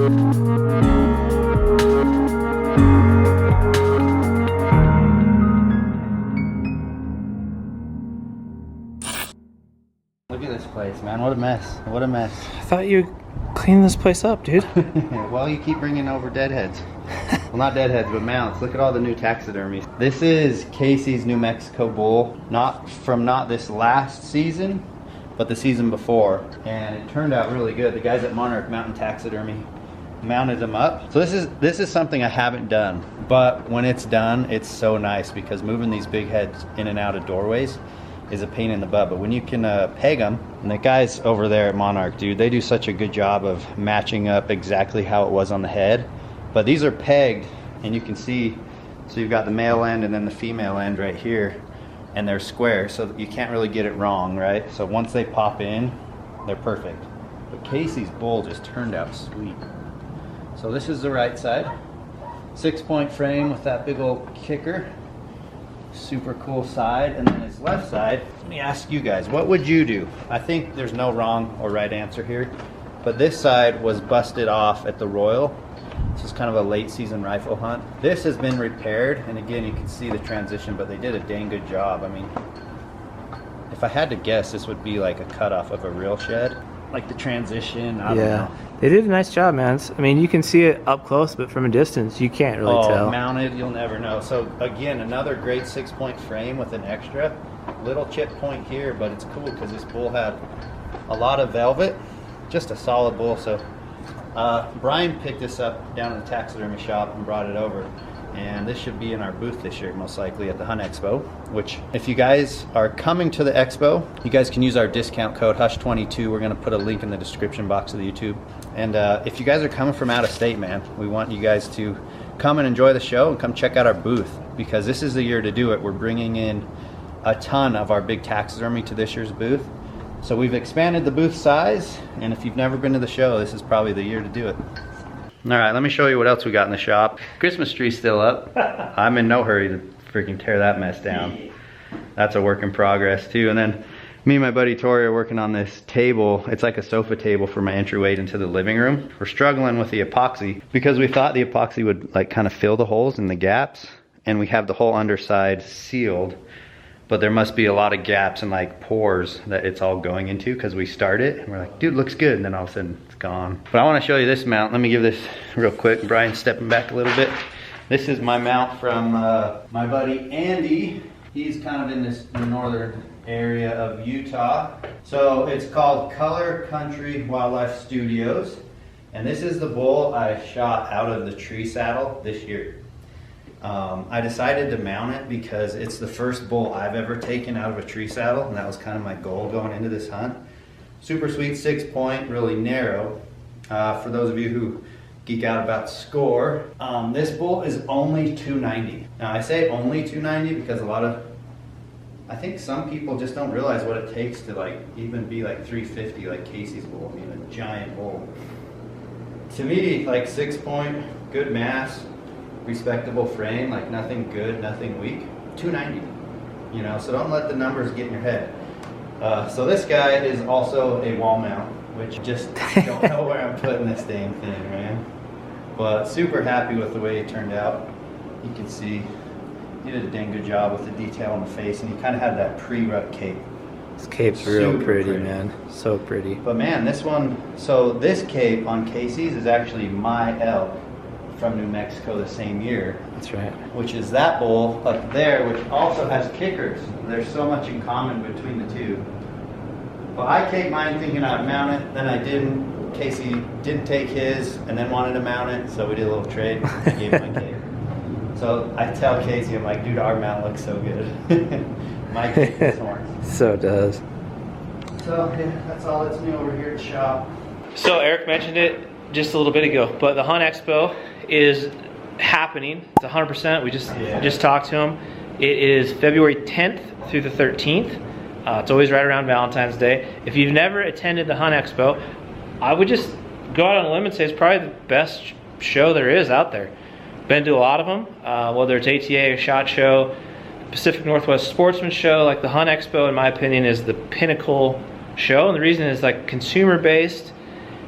Look at this place, man. What a mess. What a mess. I thought you cleaned this place up, dude. Well, you keep bringing over deadheads. Well, not deadheads, but mounts. Look at all the new taxidermy. This is Casey's New Mexico bull. Not this last season, but the season before. And it turned out really good. The guys at Monarch Mountain Taxidermy mounted them up. So this is something I haven't done. But when it's done, it's so nice because moving these big heads in and out of doorways is a pain in the butt. But when you can peg them, and the guys over there at Monarch, dude, they do such a good job of matching up exactly how it was on the head. But these are pegged, and you can see, so you've got the male end and then the female end right here, and they're square, so you can't really get it wrong, right? So once they pop in, they're perfect. But Casey's bull just turned out sweet. So this is the right side. 6-point frame with that big old kicker. Super cool side. And then his left side, let me ask you guys, what would you do? I think there's no wrong or right answer here, but this side was busted off at the Royal. This is kind of a late season rifle hunt. This has been repaired, and again, you can see the transition, but they did a dang good job. I mean, if I had to guess, this would be like a cutoff of a real shed. Like the transition, I don't know. They did a nice job, man. I mean, you can see it up close, but from a distance, you can't really tell. Mounted, you'll never know. So again, another great 6-point frame with an extra little chip point here, but it's cool because this bull had a lot of velvet, just a solid bull. So Brian picked this up down in the taxidermy shop and brought it over. And this should be in our booth this year, most likely at the Hunt Expo, which if you guys are coming to the Expo, you guys can use our discount code HUSH22. We're going to put a link in the description box of the YouTube. And if you guys are coming from out of state, man, we want you guys to come and enjoy the show and come check out our booth, because this is the year to do it. We're bringing in a ton of our big taxidermy to this year's booth. So we've expanded the booth size, and if you've never been to the show, this is probably the year to do it. All right, let me show you what else we got in the shop. Christmas tree's still up. I'm in no hurry to freaking tear that mess down. That's a work in progress too. And then me and my buddy Tori are working on this table. It's like a sofa table for my entryway into the living room. We're struggling with the epoxy because we thought the epoxy would like kind of fill the holes in the gaps, and we have the whole underside sealed. But there must be a lot of gaps and like pores that it's all going into because we start it and we're like, dude, looks good. And then all of a sudden it's gone. But I want to show you this mount. Let me give this real quick. Brian's stepping back a little bit. This is my mount from my buddy Andy. He's kind of in the northern area of Utah. So it's called Color Country Wildlife Studios. And this is the bull I shot out of the tree saddle this year. I decided to mount it because it's the first bull I've ever taken out of a tree saddle, and that was kind of my goal going into this hunt. Super sweet 6-point, really narrow. For those of you who geek out about score, this bull is only 290. Now I say only 290 because I think some people just don't realize what it takes to like even be like 350 like Casey's bull. I mean, a giant bull. To me, like 6-point, good mass, respectable frame, like nothing good, nothing weak, 290, you know, so don't let the numbers get in your head. So this guy is also a wall mount, which just don't know where I'm putting this dang thing, man. But super happy with the way it turned out. You can see he did a dang good job with the detail on the face, and he kind of had that pre-rut cape. This cape's real pretty, man. So pretty. But man, this one, so this cape on Casey's is actually my elk from New Mexico the same year. That's right. Which is that bull up there, which also has kickers. There's so much in common between the two. Well, I caped mine thinking I'd mount it, then I didn't. Casey didn't take his and then wanted to mount it, so we did a little trade. I gave him my cape. So I tell Casey, I'm like, dude, our mount looks so good. My cape is horns. So it does. So yeah, that's all that's new over here at the shop. So Eric mentioned it just a little bit ago, but the Hunt Expo is happening. It's 100%. We just talked to him. It is February 10th through the 13th. It's always right around Valentine's Day. If you've never attended the Hunt Expo, I would just go out on a limb and say it's probably the best show there is out there. Been to a lot of them, whether it's ATA or SHOT Show, Pacific Northwest Sportsman Show. Like the Hunt Expo, in my opinion, is the pinnacle show, and the reason is like consumer based.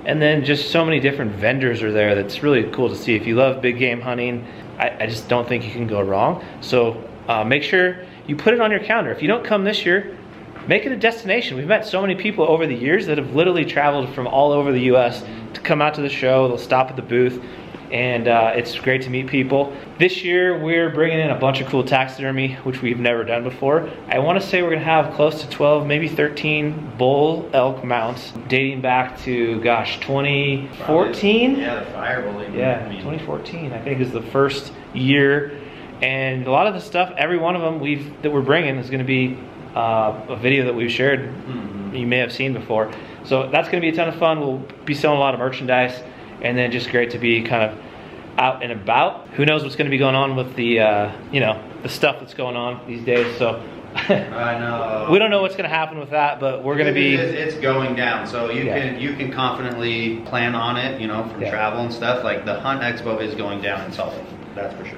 And then just so many different vendors are there that's really cool to see. If you love big game hunting, I just don't think you can go wrong. So make sure you put it on your calendar. If you don't come this year, make it a destination. We've met so many people over the years that have literally traveled from all over the US to come out to the show. They'll stop at the booth, and it's great to meet people. This year we're bringing in a bunch of cool taxidermy, which we've never done before. I want to say we're gonna have close to 12, maybe 13 bull elk mounts dating back to, gosh, 2014? Yeah, the Fireball. Yeah, 2014 I think is the first year. And a lot of the stuff, every one of them that we're bringing is gonna be a video that we've shared, you may have seen before. So that's gonna be a ton of fun. We'll be selling a lot of merchandise, and then just great to be kind of out and about. Who knows what's gonna be going on with the, you know, the stuff that's going on these days. So I know. We don't know what's gonna happen with that, but we're gonna be. It's going down, so you can confidently plan on it, you know, from travel and stuff. Like the Hunt Expo is going down in Salt Lake, that's for sure.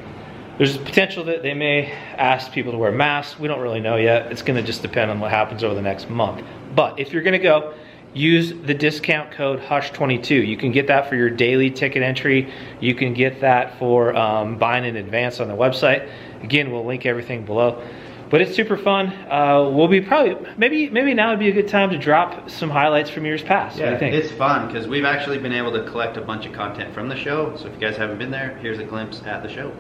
There's potential that they may ask people to wear masks. We don't really know yet. It's gonna just depend on what happens over the next month. But if you're gonna go, use the discount code HUSH22. You can get that for your daily ticket entry. You can get that for buying in advance on the website. Again, we'll link everything below. But it's super fun. We'll be maybe now would be a good time to drop some highlights from years past. Yeah, what do you think? It's fun because we've actually been able to collect a bunch of content from the show. So if you guys haven't been there, here's a glimpse at the show.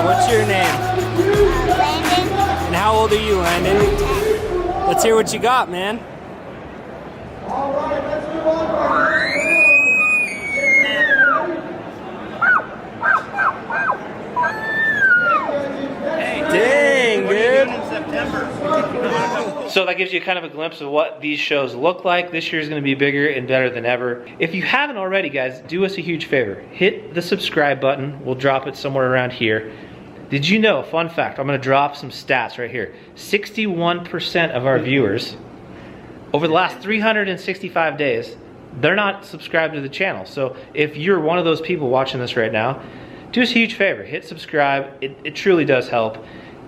What's your name? Landon. And how old are you, Landon? 10. Let's hear what you got, man. All right, let's move on. Dang, dude. So that gives you kind of a glimpse of what these shows look like. This year is going to be bigger and better than ever. If you haven't already, guys, do us a huge favor. Hit the subscribe button. We'll drop it somewhere around here. Did you know, fun fact, I'm going to drop some stats right here. 61% of our viewers over the last 365 days, they're not subscribed to the channel. So if you're one of those people watching this right now, do us a huge favor. Hit subscribe. It truly does help.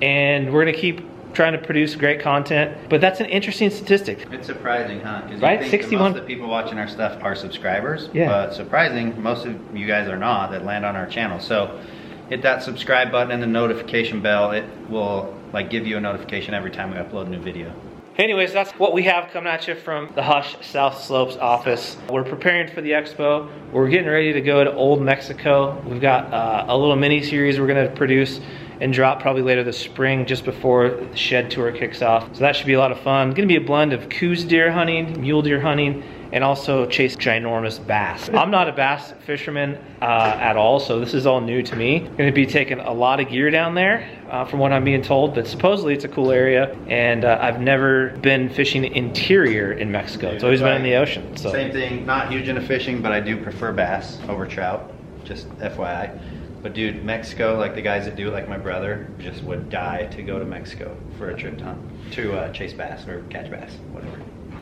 And we're going to keep trying to produce great content, but that's an interesting statistic. It's surprising, huh? Because right? you think 61. most of the people watching our stuff are subscribers, Yeah. but surprising, most of you guys are not that land on our channel. So hit that subscribe button and the notification bell. It will give you a notification every time we upload a new video. Anyways, that's what we have coming at you from the Hush South Slopes office. We're preparing for the expo. We're getting ready to go to Old Mexico. We've got a little mini series we're gonna produce and drop probably later this spring, just before the shed tour kicks off. So that should be a lot of fun. Gonna be a blend of coos deer hunting, mule deer hunting, and also chase ginormous bass. I'm not a bass fisherman at all, so this is all new to me. Gonna be taking a lot of gear down there, from what I'm being told, but supposedly it's a cool area, and I've never been fishing interior in Mexico. It's always been in the ocean. So. Same thing, not huge into fishing, but I do prefer bass over trout, just FYI. But dude, Mexico, like the guys that do it, like my brother, just would die to go to Mexico for a trip to chase bass or catch bass, whatever.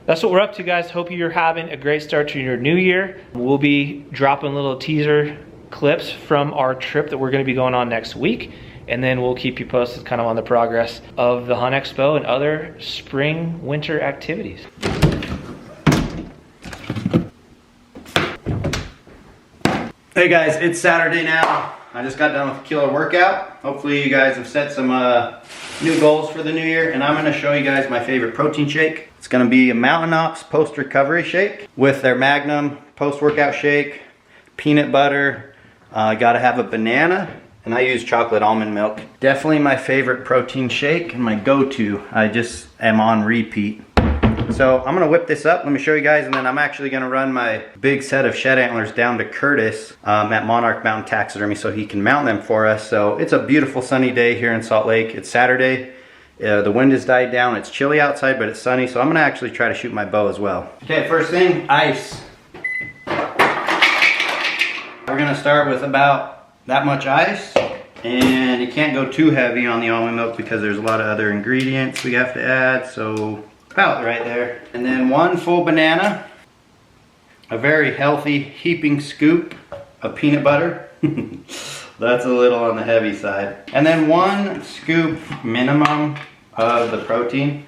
That's what we're up to, guys. Hope you're having a great start to your new year. We'll be dropping little teaser clips from our trip that we're gonna be going on next week. And then we'll keep you posted kind of on the progress of the Hunt Expo and other spring, winter activities. Hey guys, it's Saturday now. I just got done with a killer workout. Hopefully you guys have set some new goals for the new year, and I'm gonna show you guys my favorite protein shake. It's gonna be a Mountain Ops post-recovery shake with their Magnum post-workout shake, peanut butter, gotta have a banana, and I use chocolate almond milk. Definitely my favorite protein shake and my go-to. I just am on repeat. So I'm gonna whip this up, let me show you guys, and then I'm actually gonna run my big set of shed antlers down to Curtis at Monarch Mountain Taxidermy so he can mount them for us. So it's a beautiful sunny day here in Salt Lake. It's Saturday. The wind has died down. It's chilly outside, but it's sunny. So I'm gonna actually try to shoot my bow as well. Okay, first thing, ice. We're gonna start with about that much ice. And you can't go too heavy on the almond milk because there's a lot of other ingredients we have to add. So about right there. And then 1 full banana, a very healthy heaping scoop of peanut butter. That's a little on the heavy side. And then 1 scoop minimum of the protein.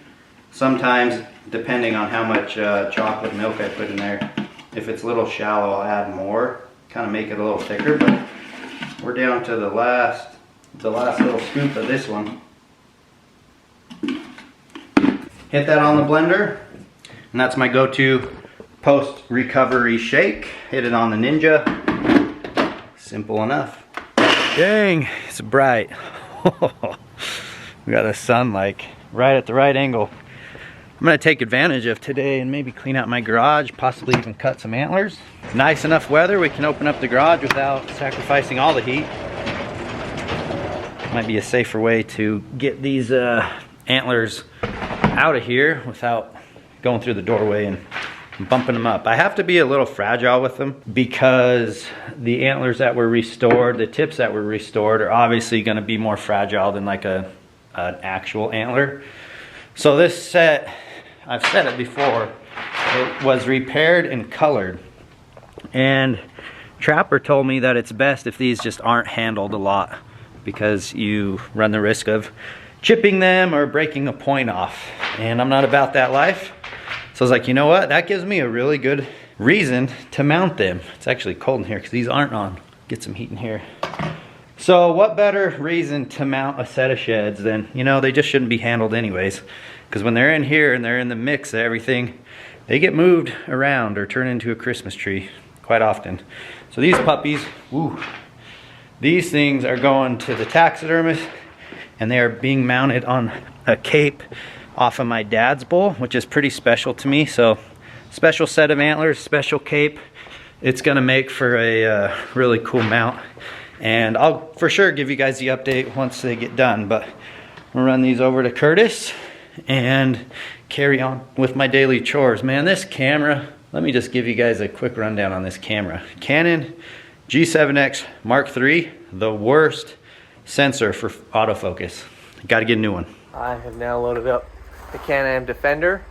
Sometimes, depending on how much chocolate milk I put in there, if it's a little shallow, I'll add more, kind of make it a little thicker. But we're down to the last little scoop of this one. Hit that on the blender, and that's my go-to post-recovery shake. Hit it on the Ninja. Simple enough. Dang, it's bright. We got the sun like right at the right angle. I'm gonna take advantage of today and maybe clean out my garage, possibly even cut some antlers. Nice enough weather, we can open up the garage without sacrificing all the heat. Might be a safer way to get these antlers out of here without going through the doorway and bumping them up. I have to be a little fragile with them because the antlers that were restored, the tips that were restored, are obviously going to be more fragile than like an actual antler. So this set, I've said it before, it was repaired and colored, and Trapper told me that it's best if these just aren't handled a lot because you run the risk of chipping them or breaking a point off, and I'm not about that life. So I was like, you know what, that gives me a really good reason to mount them. It's actually cold in here because these aren't on. Get some heat in here. So what better reason to mount a set of sheds than, you know, they just shouldn't be handled anyways, because when they're in here and they're in the mix of everything, they get moved around or turn into a Christmas tree quite often. So these puppies, woo, these things are going to the taxidermist, and they are being mounted on a cape off of my dad's bull, which is pretty special to me. So special set of antlers, special cape. It's gonna make for a really cool mount. And I'll for sure give you guys the update once they get done, but I'm gonna run these over to Curtis and carry on with my daily chores. Man, this camera, let me just give you guys a quick rundown on this camera. Canon G7X Mark III, the worst sensor for autofocus. Got to get a new one. I have now loaded up the Can-Am Defender,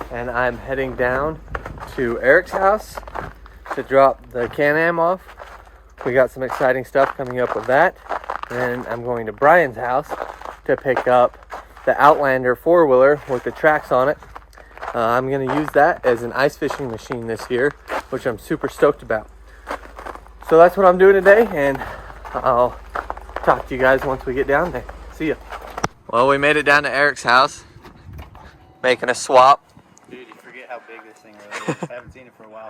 and I'm heading down to Eric's house to drop the Can-Am off. We got some exciting stuff coming up with that. And I'm going to Brian's house to pick up the Outlander four-wheeler with the tracks on it. I'm going to use that as an ice fishing machine this year, which I'm super stoked about. So that's what I'm doing today, and I'll talk to you guys once we get down there. See ya. Well, we made it down to Eric's house, making a swap. Dude, you forget how big this thing really is. I haven't seen it for a while.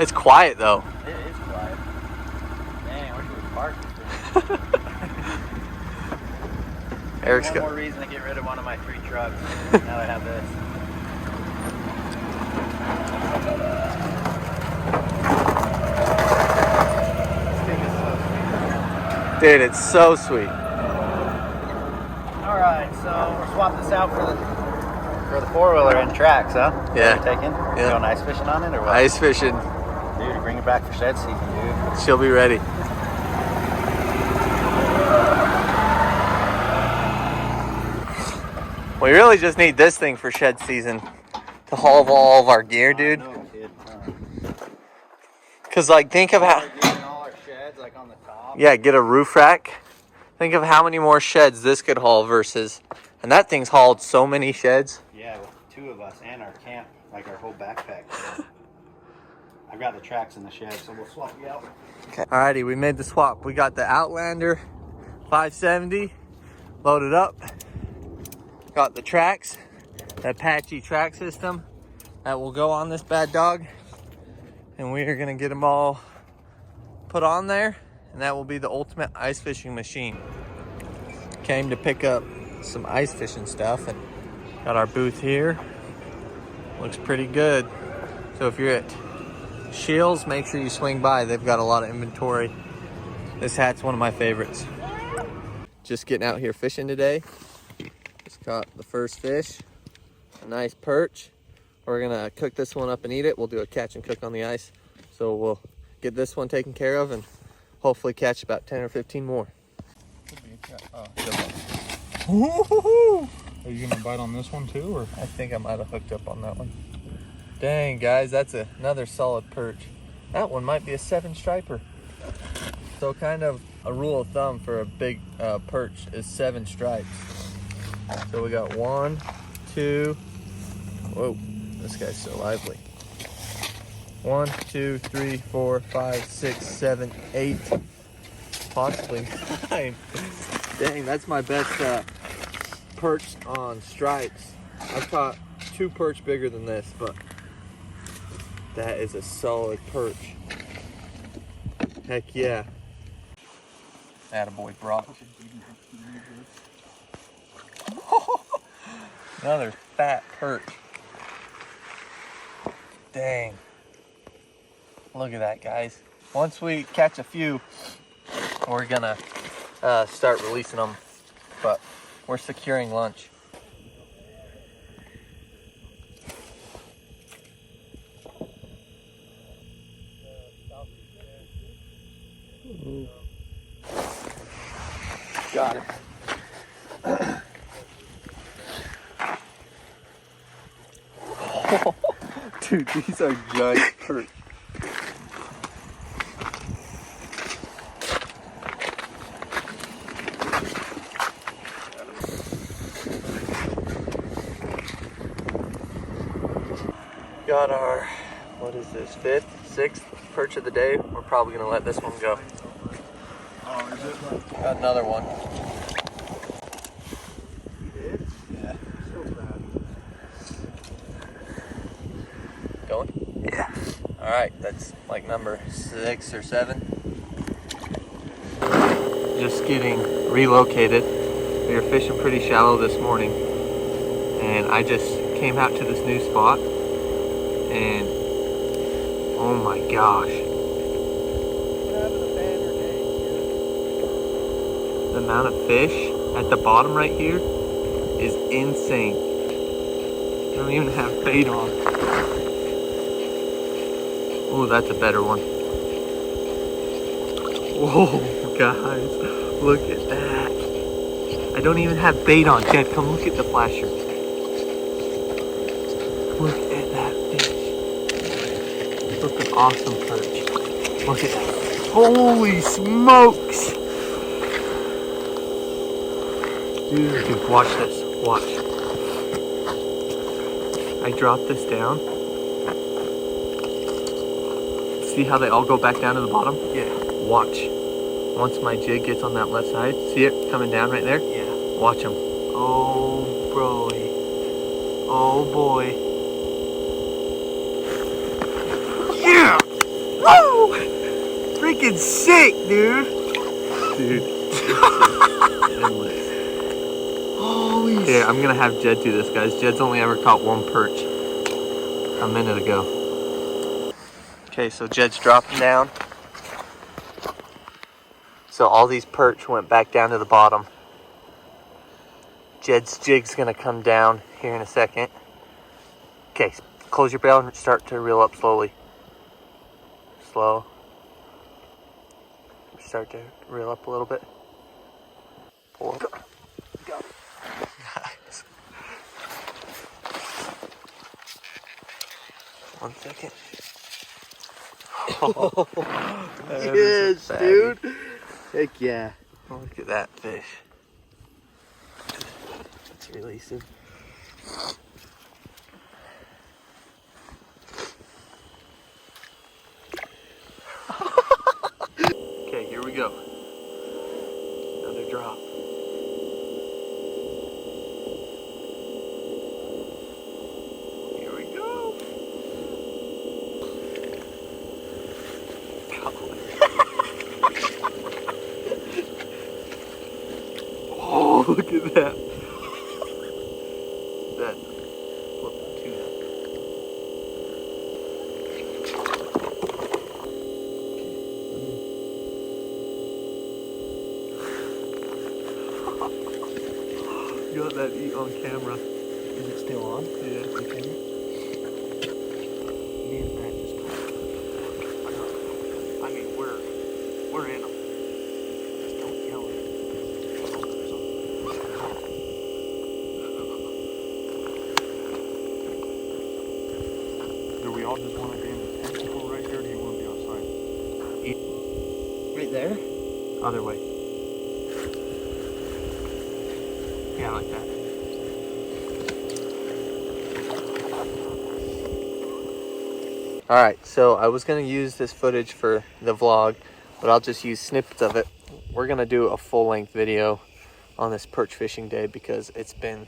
It's quiet though. It is quiet. Dang, I wish we would park this thing. Eric's One got more reason to get rid of one of my 3 trucks. Now I have this. Dude, it's so sweet. Alright, so we're swapping this out for the four-wheeler and tracks, huh? Yeah. What are you taking? Yeah. Going ice fishing on it or what? Ice fishing. Dude, bring it back for shed season, dude. She'll be ready. We really just need this thing for shed season to haul all of our gear, dude. No, kid. Cause like, think of how. All our sheds, like on the top. Yeah, get a roof rack. Think of how many more sheds this could haul versus, and that thing's hauled so many sheds. Yeah, with 2 of us and our camp, like our whole backpack. So I've got the tracks in the shed, so we'll swap you out. Okay. Alrighty, we made the swap. We got the Outlander 570 loaded up. Got the tracks, the Apache track system that will go on this bad dog. and we are gonna get them all put on there, and that will be the ultimate ice fishing machine. Came to pick up some ice fishing stuff and got our booth here. Looks pretty good. So if you're at Shields, make sure you swing by. They've got a lot of inventory. This hat's one of my favorites. Just getting out here fishing today. Just caught the first fish, a nice perch. We're gonna cook this one up and eat it. We'll do a catch and cook on the ice. So we'll get this one taken care of and hopefully catch about 10 or 15 more. Are you gonna bite on this one too, or? I think I might have hooked up on that one. Dang, guys, that's another solid perch. That one might be a 7 striper. So kind of a rule of thumb for a big perch is 7 stripes. So we got 1, 2, whoa, this guy's so lively. 1, 2, 3, 4, 5, 6, 7, 8, possibly 9. Dang, that's my best perch on stripes. I've caught 2 perch bigger than this, but that is a solid perch. Heck yeah. Attaboy, Brock. Another fat perch. Dang. Look at that, guys. Once we catch a few, we're gonna start releasing them, but we're securing lunch. Got it. Oh, dude, these are giant perch. Got our, what is this, 5th, 6th perch of the day. We're probably gonna let this one go. Oh, is it? Got another one. Yeah. So bad. Going? Yeah. All right, that's like number 6 or 7. Just getting relocated. We were fishing pretty shallow this morning, and I just came out to this new spot, and oh my gosh. The amount of fish at the bottom right here is insane. I don't even have bait on. Oh, that's a better one. Whoa, guys, look at that. I don't even have bait on. Jed, come look at the flasher. Look at that fish. Look, an awesome perch. Look at that. Holy smokes. Dude, watch this. Watch. I drop this down. See how they all go back down to the bottom? Yeah. Watch. Once my jig gets on that left side, see it coming down right there? Yeah. Watch them. Oh, bro. Oh, boy. Yeah! Woo! Freaking sick, dude. Dude. Endless. Holy shit. Here, I'm gonna have Jed do this, guys. Jed's only ever caught 1 perch a minute ago. Okay, so Jed's dropping down. So all these perch went back down to the bottom. Jed's jig's gonna come down here in a second. Okay, close your bail and start to reel up slowly. Slow. Start to reel up a little bit. Pull up. Go. Guys. 1 second. Oh, yes, dude. Heck yeah. Look at that fish. Let's release him. Okay, here we go. Another drop. Here we go. Oh, look at that. That flipping tuna. You got that eat on camera. Is it still on? Yeah. Okay. Me and Brent just I mean, we're in them. just don't yell at Do we all just want to be in the tentacle right here, or do you want to be outside? Right there? Other way. Yeah, like that. Alright, so I was going to use this footage for the vlog, but I'll just use snippets of it. We're going to do a full-length video on this perch fishing day because it's been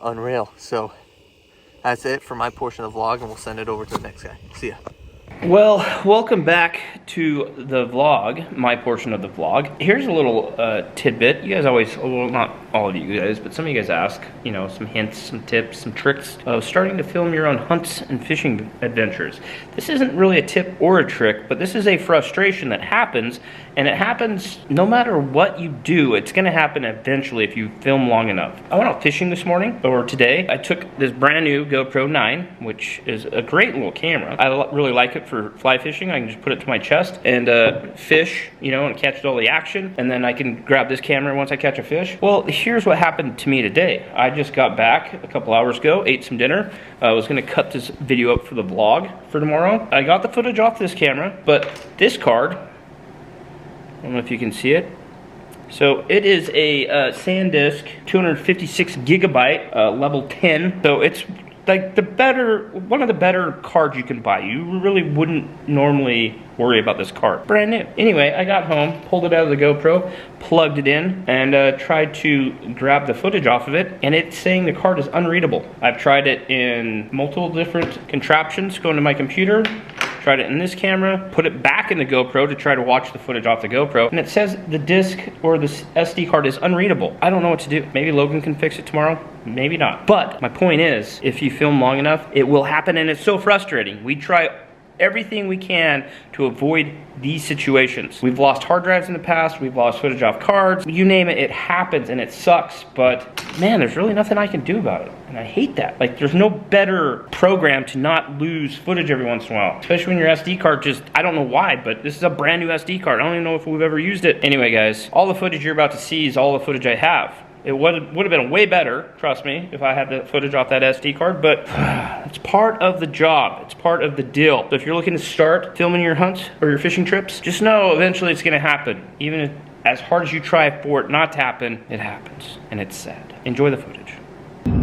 unreal. So that's it for my portion of the vlog, and we'll send it over to the next guy. See ya. Well, welcome back to the vlog, my portion of the vlog. Here's a little tidbit. You guys always, well, not all of you guys, but some of you guys ask, you know, some hints, some tips, some tricks of starting to film your own hunts and fishing adventures. This isn't really a tip or a trick, but this is a frustration that happens, and it happens no matter what you do. It's gonna happen eventually if you film long enough. I went out fishing this morning, or today. I took this brand new GoPro 9, which is a great little camera. I really like it for fly fishing. I can just put it to my chest and fish, you know, and catch all the action, and then I can grab this camera once I catch a fish. Well, here's what happened to me today. I just got back a couple hours ago, ate some dinner. I was gonna cut this video up for the vlog for tomorrow. I got the footage off this camera, but this card, I don't know if you can see it. So it is a SanDisk 256 gigabyte, level 10. So it's like one of the better cards you can buy. You really wouldn't normally worry about this card. Brand new. Anyway, I got home, pulled it out of the GoPro, plugged it in, and tried to grab the footage off of it, and it's saying the card is unreadable. I've tried it in multiple different contraptions, going to my computer, tried it in this camera, put it back in the GoPro to try to watch the footage off the GoPro, and it says the disc or the SD card is unreadable. I don't know what to do. Maybe Logan can fix it tomorrow, maybe not. But my point is, if you film long enough, it will happen, and it's so frustrating. We try everything we can to avoid these situations. We've lost hard drives in the past, we've lost footage off cards, you name it, it happens and it sucks, but man, there's really nothing I can do about it. And I hate that. Like, there's no better program to not lose footage every once in a while. Especially when your SD card just, I don't know why, but this is a brand new SD card. I don't even know if we've ever used it. Anyway, guys, all the footage you're about to see is all the footage I have. It would have been way better, trust me, if I had the footage off that SD card, but it's part of the job. It's part of the deal. So if you're looking to start filming your hunts or your fishing trips, just know eventually it's gonna happen. Even if, as hard as you try for it not to happen, it happens, and it's sad. Enjoy the footage.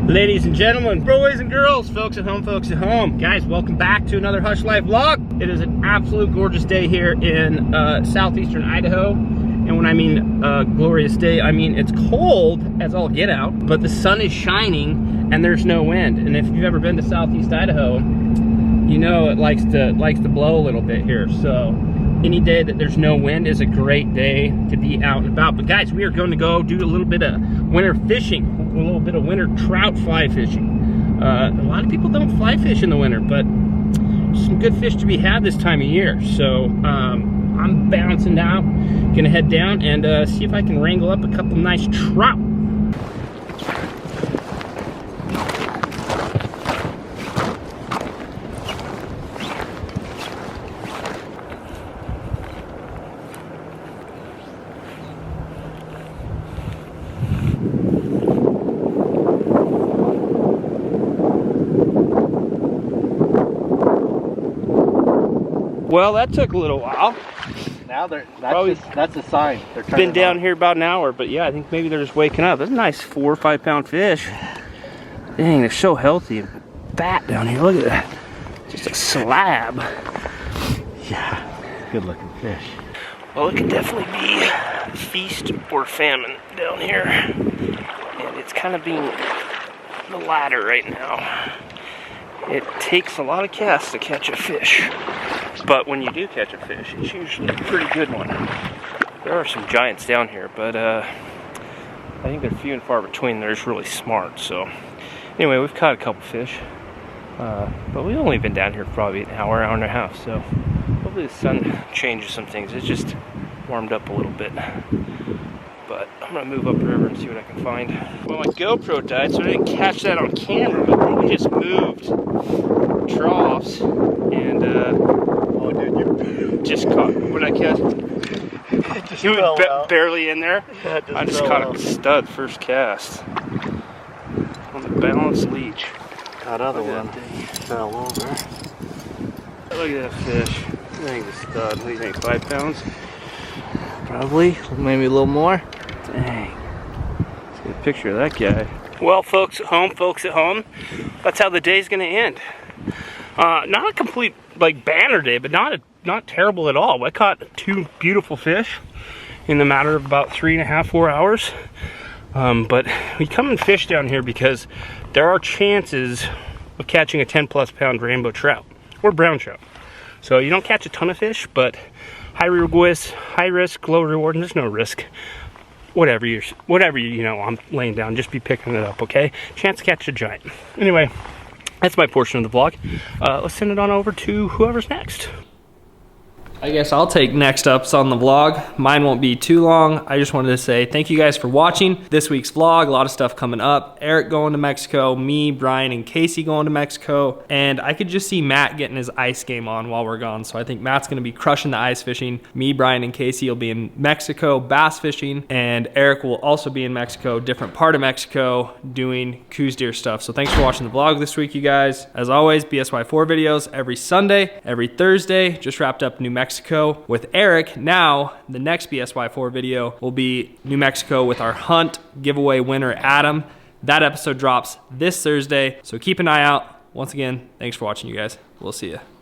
Ladies and gentlemen, boys and girls, folks at home, guys, welcome back to another Hushlife vlog. It is an absolute gorgeous day here in southeastern Idaho. And when I mean glorious day, I mean it's cold as all get out, but the sun is shining and there's no wind. And if you've ever been to southeast Idaho, you know it likes to blow a little bit here. So any day that there's no wind is a great day to be out and about. But guys, we are going to go do a little bit of winter fishing, a little bit of winter trout fly fishing. A lot of people don't fly fish in the winter, but some good fish to be had this time of year. So I'm bouncing out, gonna head down and see if I can wrangle up a couple nice trout. Well, that took a little while. Now that's a sign. They're Been down here about an hour, but yeah, I think maybe they're just waking up. That's a nice 4 or 5 pound fish. Dang, they're so healthy and fat down here. Look at that. Just a slab. Yeah, good looking fish. Well, it could definitely be feast or famine down here. And it's kind of being the latter right now. It takes a lot of casts to catch a fish. But when you do catch a fish, it's usually a pretty good one. There are some giants down here, but I think they're few and far between. They're just really smart. So anyway, we've caught a couple fish, but we've only been down here for probably an hour, hour and a half. So hopefully the sun changes some things. It's just warmed up a little bit. But I'm gonna move upriver and see what I can find. Well, my GoPro died, so I didn't catch that on camera, but we just moved troughs and Oh, dude, you just caught, what did I catch? He was barely in there. I just caught a stud first cast on the balanced leech. That other one fell over. Look at that fish. I think it's a stud. What do you think, 5 pounds? Probably, maybe a little more. Dang. Let's get a picture of that guy. Well, folks at home, that's how the day's gonna end. Not a complete like banner day, but not terrible at all. I caught 2 beautiful fish in the matter of about 3.5, 4 hours. But we come and fish down here because there are chances of catching a 10+ pound rainbow trout or brown trout. So you don't catch a ton of fish, but high risk, low reward, and there's no risk. Whatever you know, I'm laying down, just be picking it up, okay? Chance to catch a giant. Anyway, that's my portion of the vlog. Let's send it on over to whoever's next. I guess I'll take next ups on the vlog. Mine won't be too long. I just wanted to say thank you guys for watching this week's vlog. A lot of stuff coming up. Eric going to Mexico, me, Brian, and Casey going to Mexico. And I could just see Matt getting his ice game on while we're gone. So I think Matt's gonna be crushing the ice fishing. Me, Brian, and Casey will be in Mexico bass fishing. And Eric will also be in Mexico, different part of Mexico, doing coos deer stuff. So thanks for watching the vlog this week, you guys. As always, BSY4 videos every Sunday, every Thursday. Just wrapped up New Mexico with Eric. Now, the next BSY4 video will be New Mexico with our hunt giveaway winner, Adam. That episode drops this Thursday, so keep an eye out. Once again, thanks for watching, you guys. We'll see you.